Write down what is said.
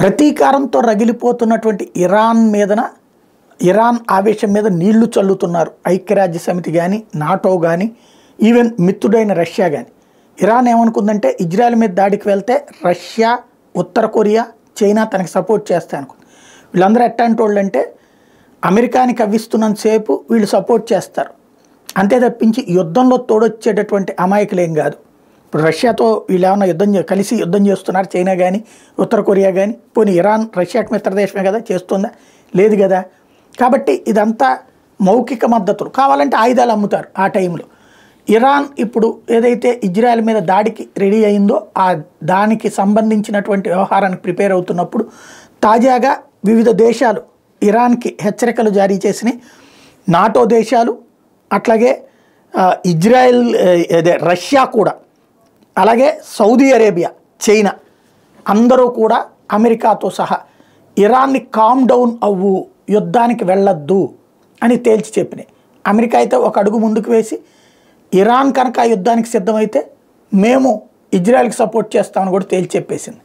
ప్రతీకారంతో రగిలిపోతున్నటువంటి Iran ఆవేశం మీద నీళ్లు చల్లుతున్నారు ఐక్యరాజ్య సమితి కానీ నాటో కానీ ఈవెన్ మిత్రుడైన రష్యా కానీ. ఇరాన్ ఏమనుకుందంటే ఇజ్రాయెల్ మీద దాడికి వెళ్తే రష్యా, ఉత్తర కొరియా, చైనా తనకి సపోర్ట్ చేస్తాయి అనుకుంది. వీళ్ళందరూ ఎట్లాంటి వాళ్ళు అంటే అమెరికాని కవ్విస్తున్నంతసేపు వీళ్ళు సపోర్ట్ చేస్తారు, అంతే తప్పించి యుద్ధంలో తోడొచ్చేటటువంటి అమాయకులేం కాదు. ఇప్పుడు రష్యాతో వీళ్ళు ఏమన్నా కలిసి యుద్ధం చేస్తున్నారు చైనా కానీ ఉత్తర కొరియా కానీ? పోనీ ఇరాన్ రష్యాకి మిత్రదేశమే కదా, చేస్తుందా? లేదు కదా. కాబట్టి ఇదంతా మౌఖిక మద్దతులు, కావాలంటే ఆయుధాలు అమ్ముతారు ఆ టైంలో. ఇరాన్ ఇప్పుడు ఏదైతే ఇజ్రాయెల్ మీద దాడికి రెడీ అయిందో దానికి సంబంధించినటువంటి వ్యవహారానికి ప్రిపేర్ అవుతున్నప్పుడు తాజాగా వివిధ దేశాలు ఇరాన్కి హెచ్చరికలు జారీ చేసినాయి. నాటో దేశాలు, అట్లాగే ఇజ్రాయెల్, రష్యా కూడా, అలాగే సౌదీ అరేబియా, చైనా అందరూ కూడా అమెరికాతో సహా ఇరాన్ని కామ్ డౌన్ అవ్వు, యుద్ధానికి వెళ్ళొద్దు అని తేల్చి చెప్పినాయి. అమెరికా అయితే ఒక అడుగు ముందుకు వేసి ఇరాన్ కనుక యుద్ధానికి సిద్ధమైతే మేము ఇజ్రాయెల్కి సపోర్ట్ చేస్తామని కూడా తేల్చి చెప్పేసింది.